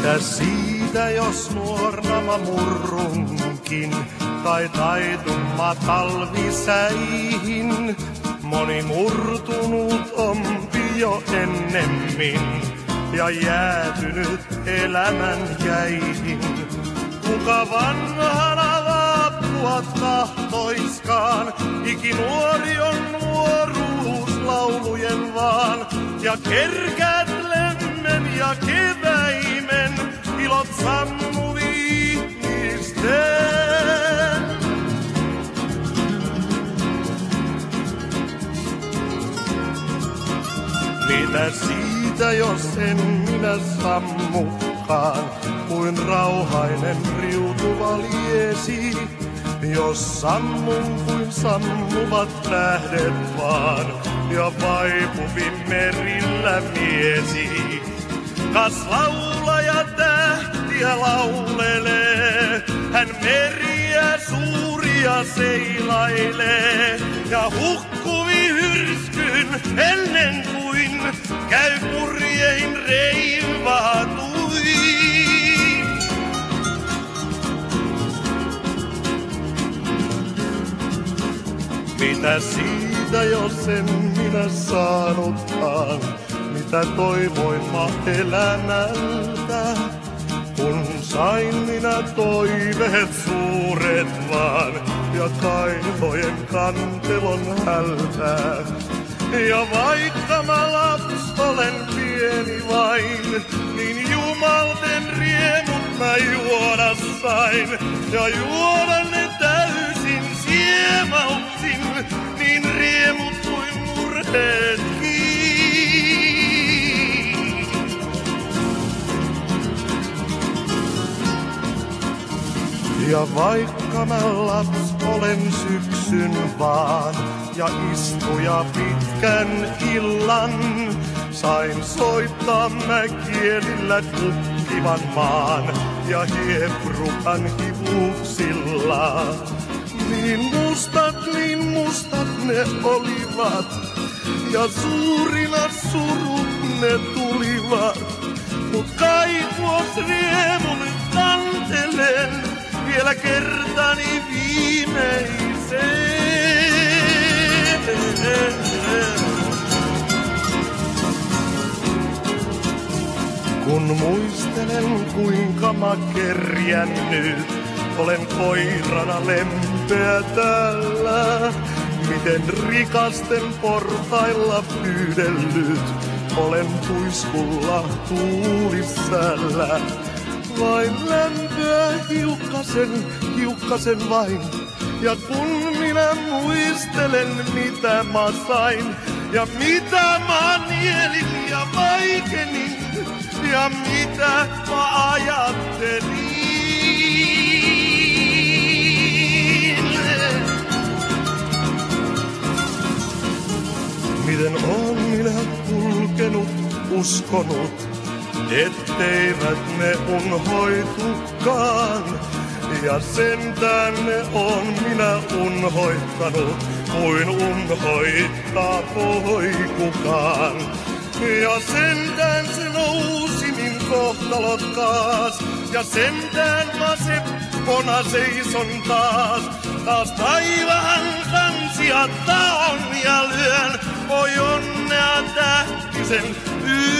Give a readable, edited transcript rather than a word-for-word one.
Mitä siitä, jos nuorna mä murrunkin, tai taitun talvisäihin? Moni murtunut ompi jo ennemmin, ja jäätynyt elämän jäihin. Kuka vanhana vaapua tahtoiskaan, ikinuori on nuoruuslaulujen vaan, ja kerkäät lemmen ja keväimen, ilot sammu viimeisteen. Mitä siitä, jos en minä sammukaan, kuin rauhainen riutuva liesi? Jos sammun kuin sammuvat tähdet vaan, ja vaipuvin merillä miesi. Kas laulaja tähtiä laulelee, hän meriä suuria seilailee, ja hukkuvi hyrskyn ennen kuin käy purjein reivaatui. Mitä siitä, jos en minä saanutkaan, mitä toivoin mä elämältä, kun sain minä toiveet suuret vaan, ja kaivojen kantelon hältää. Ja vaikka mä laps olen pieni vain, niin jumalten riemut mä juoda sain, ja juoda ne täysin siemauksin, niin riemut kuin murheetkin. Ja vaikka mä laps olen syksyn vaan, ja istuja pitkän illan, sain soittaa mä kielillä kukkivan maan, ja hieprukan hivuksilla. Niin mustat ne olivat, ja suurina surut ne tulivat, mut kaivuos riemun kantelen, vielä kertani viimeiseen. Kun muistelen kuinka mä kerjännyt, olen koirana lempeä täällä, miten rikasten portailla pyydellyt, olen tuiskulla tuulissällä. Vain lämpöä hiukkasen vain, ja kun minä muistelen mitä mä sain, ja mitä mä nielin ja vaikenin, ja mitä mä ajattelin. Miten on minä kulkenut, uskonut, etteivät ne unhoitukaan. Ja sentään ne on minä unhoittanut, kuin unhoittaa voi kukaan. Ja sentään se nousi min kohtalokkaas, ja sentään mä seppona seison taas. Taas taivaan kansia taon ja lyön, oi onnea tähtisen yön.